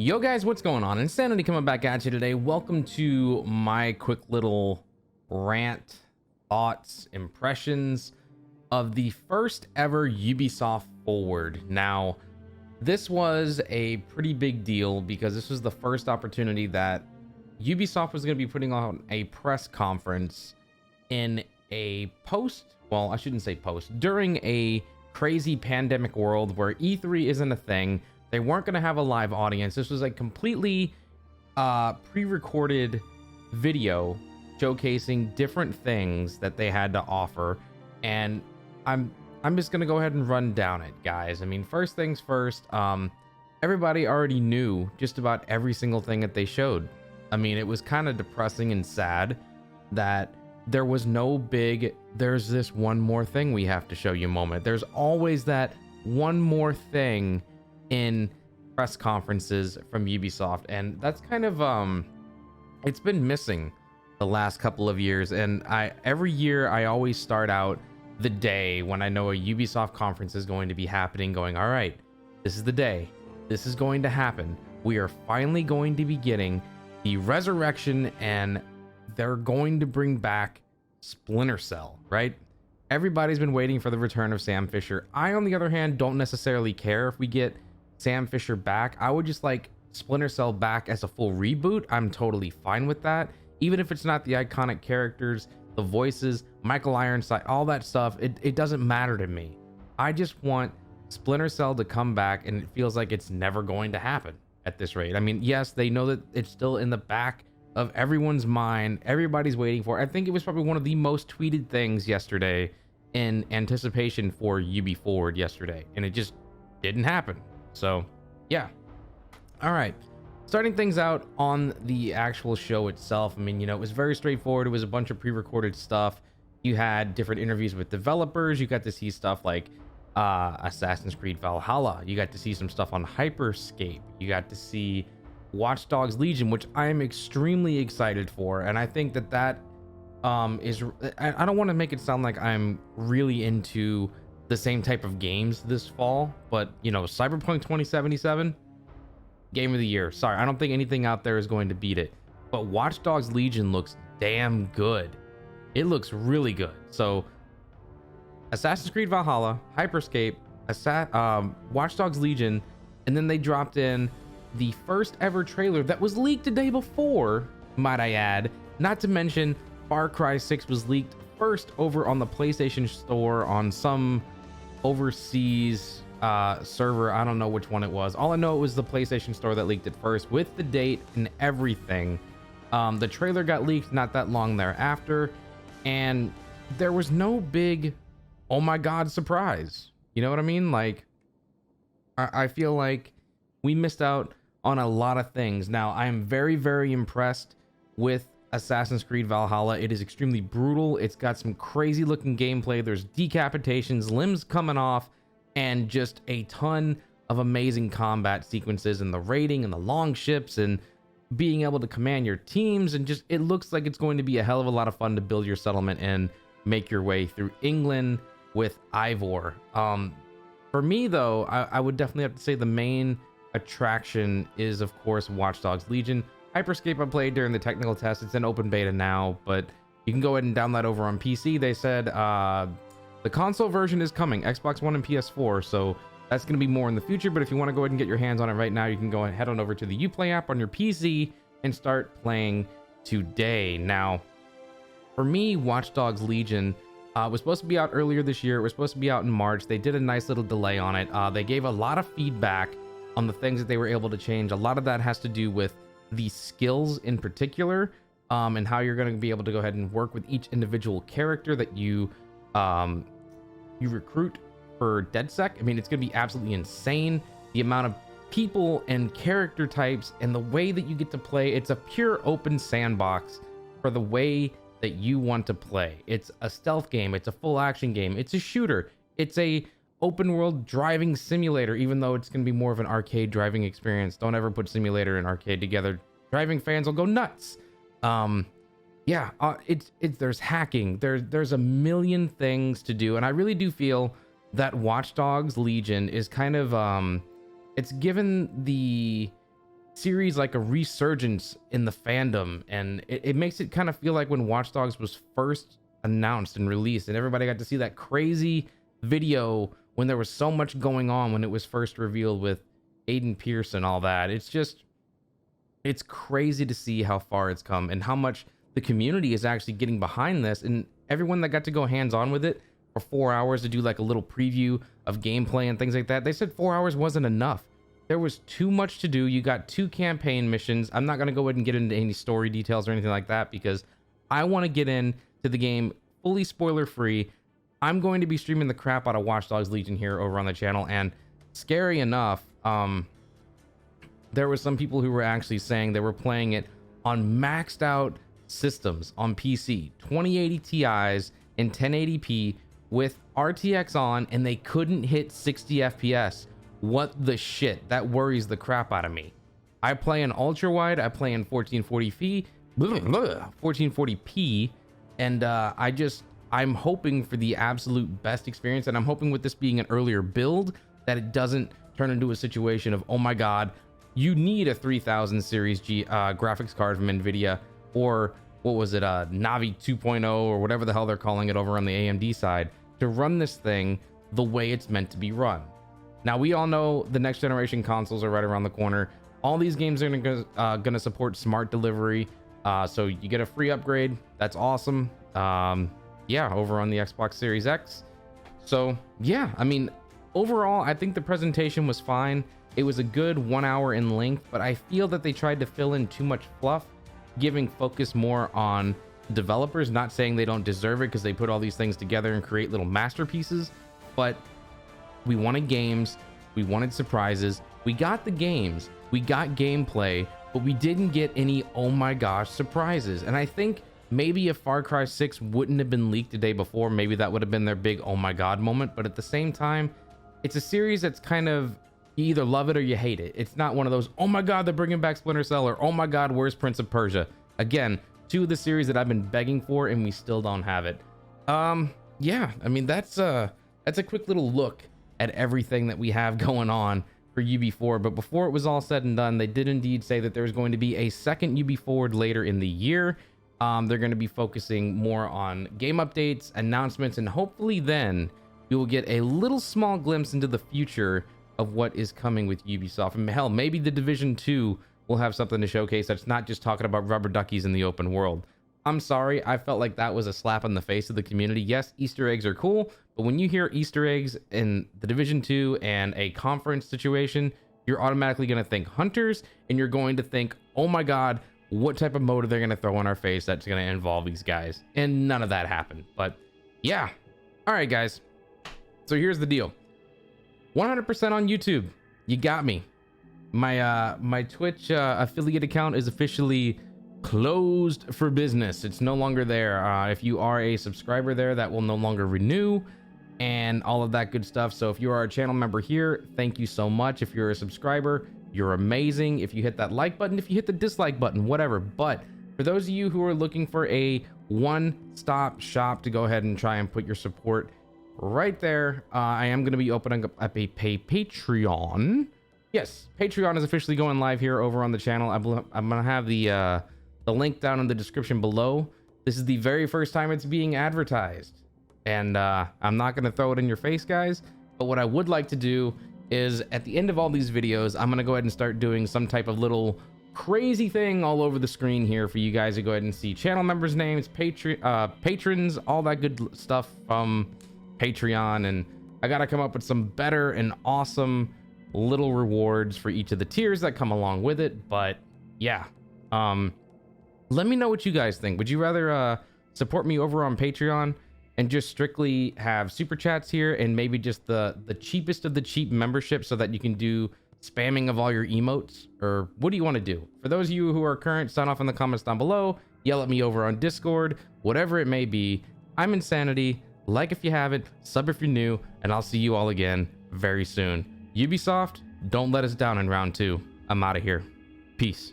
Yo guys, what's going on? Insanity coming back at you today. Welcome to my quick little rant, thoughts, impressions of the first ever Ubisoft Forward. Now, this was a pretty big deal because this was the first opportunity that Ubisoft was going to be putting on a press conference in a well, I shouldn't say during a crazy pandemic world where E3 isn't a thing. They weren't going to have a live audience. This was a completely pre-recorded video showcasing different things that they had to offer. And I'm just going to go ahead and run down it, guys. I mean, first things first, everybody already knew just about every single thing that they showed. I mean, it was kind of depressing and sad that there was no big, there's this one more thing we have to show you moment. There's always that one more thing in press conferences from Ubisoft, and that's kind of it's been missing the last couple of years. And every year I always start out the day when I know a Ubisoft conference is going to be happening going, all right, this is the day, this is going to happen, we are finally going to be getting the resurrection, and they're going to bring back Splinter Cell, right? Everybody's been waiting for the return of Sam Fisher. I, on the other hand, don't necessarily care if we get Sam Fisher back. I would just like Splinter Cell back as a full reboot. I'm totally fine with that. Even if it's not the iconic characters, the voices, Michael Ironside, all that stuff, it doesn't matter to me. I just want Splinter Cell to come back, and it feels like it's never going to happen at this rate. I mean, yes, they know that it's still in the back of everyone's mind. Everybody's waiting for it. I think it was probably one of the most tweeted things yesterday in anticipation for UbiForward yesterday, and it just didn't happen. So yeah, all right, starting things out on the actual show itself. I mean, you know, it was very straightforward. It was a bunch of pre-recorded stuff. You had different interviews with developers. You got to see stuff like Assassin's Creed Valhalla. You got to see some stuff on Hyperscape. You got to see Watch Dogs Legion, which I am extremely excited for. And I think that is, I don't want to make it sound like I'm really into the same type of games this fall, but you know, Cyberpunk 2077, game of the year. Sorry, I don't think anything out there is going to beat it, but Watch Dogs Legion looks damn good. It looks really good. So Assassin's Creed Valhalla, Hyperscape, Watch Dogs Legion, and then they dropped in the first ever trailer that was leaked the day before, might I add. Not to mention Far Cry 6 was leaked first over on the PlayStation Store on some overseas server. I don't know which one it was. All I know, it was the PlayStation Store that leaked it first with the date and everything. The trailer got leaked not that long thereafter, and there was no big oh my god surprise. You know what I mean? Like, I feel like we missed out on a lot of things. Now, I am very, very impressed with Assassin's Creed Valhalla. It is extremely brutal. It's got some crazy looking gameplay. There's decapitations, limbs coming off, and just a ton of amazing combat sequences, and the raiding and the long ships and being able to command your teams, and just, it looks like it's going to be a hell of a lot of fun to build your settlement and make your way through England with Ivor. For me though, I would definitely have to say the main attraction is, of course, Watch Dogs Legion. Hyperscape I played during the technical test. It's in open beta now, but you can go ahead and download over on PC. They said the console version is coming, Xbox One and PS4, so that's going to be more in the future. But if you want to go ahead and get your hands on it right now, you can go ahead and head on over to the Uplay app on your PC and start playing today. Now, for me, Watch Dogs Legion was supposed to be out earlier this year. It was supposed to be out in March. They did a nice little delay on it. They gave a lot of feedback on the things that they were able to change. A lot of that has to do with the skills in particular, and how you're going to be able to go ahead and work with each individual character that you recruit for DedSec. I mean, it's going to be absolutely insane, the amount of people and character types and the way that you get to play. It's a pure open sandbox for the way that you want to play. It's a stealth game, it's a full action game, it's a shooter, it's a open world driving simulator, even though it's going to be more of an arcade driving experience. Don't ever put simulator and arcade together. Driving fans will go nuts. There's hacking, there's a million things to do, and I really do feel that Watch Dogs Legion is kind of it's given the series like a resurgence in the fandom, and it makes it kind of feel like when Watch Dogs was first announced and released, and everybody got to see that crazy video when there was so much going on when it was first revealed with Aiden Pierce and all that. It's crazy to see how far it's come and how much the community is actually getting behind this, and everyone that got to go hands-on with it for 4 hours to do like a little preview of gameplay and things like that, they said 4 hours wasn't enough. There was too much to do. You got 2 campaign missions. I'm not going to go ahead and get into any story details or anything like that because I want to get into the game fully spoiler free. I'm going to be streaming the crap out of Watch Dogs Legion here over on the channel, and scary enough, there were some people who were actually saying they were playing it on maxed out systems on PC, 2080 Ti's in 1080p with RTX on, and they couldn't hit 60 FPS. What the shit? That worries the crap out of me. I play in ultra wide, I play in 1440p, and I'm hoping for the absolute best experience, and I'm hoping with this being an earlier build that it doesn't turn into a situation of, oh my god, you need a 3000 series G graphics card from Nvidia, or what was it, Navi 2.0 or whatever the hell they're calling it over on the AMD side, to run this thing the way it's meant to be run. Now, we all know the next generation consoles are right around the corner. All these games are gonna support smart delivery, so you get a free upgrade. That's awesome. Yeah, over on the Xbox Series X. So yeah, I mean, overall, I think the presentation was fine. It was a good 1 hour in length, but I feel that they tried to fill in too much fluff, giving focus more on developers. Not saying they don't deserve it because they put all these things together and create little masterpieces, but we wanted games, we wanted surprises, we got the games, we got gameplay, but we didn't get any oh my gosh surprises. And I think maybe if Far Cry 6 wouldn't have been leaked the day before, maybe that would have been their big oh my god moment. But at the same time, it's a series that's kind of, you either love it or you hate it. It's not one of those oh my god they're bringing back Splinter Cell, or oh my god where's Prince of Persia. Again, 2 of the series that I've been begging for and we still don't have it. Yeah, I mean, that's a quick little look at everything that we have going on for UbiForward. But before it was all said and done, they did indeed say that there's going to be a second UbiForward later in the year. They're going to be focusing more on game updates, announcements, and hopefully then we will get a little small glimpse into the future of what is coming with Ubisoft. And hell, maybe the Division 2 will have something to showcase that's not just talking about rubber duckies in the open world. I'm sorry, I felt like that was a slap in the face of the community. Yes, Easter eggs are cool, but when you hear Easter eggs in the Division 2 and a conference situation, you're automatically going to think hunters, and you're going to think, oh my god, what type of mode are they going to throw in our face that's going to involve these guys? And none of that happened. But yeah, all right guys, so here's the deal. 100% on YouTube, you got me. My Twitch affiliate account is officially closed for business. It's no longer there. If you are a subscriber there, that will no longer renew and all of that good stuff. So if you are a channel member here, thank you so much. If you're a subscriber, you're amazing. If you hit that like button, if you hit the dislike button, whatever. But for those of you who are looking for a one-stop shop to go ahead and try and put your support right there, I am going to be opening up a Patreon. Yes, Patreon is officially going live here over on the channel. I'm going to have the link down in the description below. This is the very first time it's being advertised, and I'm not going to throw it in your face, guys, but what I would like to do is at the end of all these videos, I'm going to go ahead and start doing some type of little crazy thing all over the screen here for you guys to go ahead and see channel members' names, patrons, all that good stuff from Patreon. And I got to come up with some better and awesome little rewards for each of the tiers that come along with it. But yeah, let me know what you guys think. Would you rather support me over on Patreon and just strictly have super chats here and maybe just the cheapest of the cheap membership so that you can do spamming of all your emotes? Or what do you want to do? For those of you who are current, sign off in the comments down below, yell at me over on Discord, whatever it may be. I'm Insanity. Like if you haven't, sub if you're new, and I'll see you all again very soon. Ubisoft, don't let us down in round 2. I'm out of here. Peace.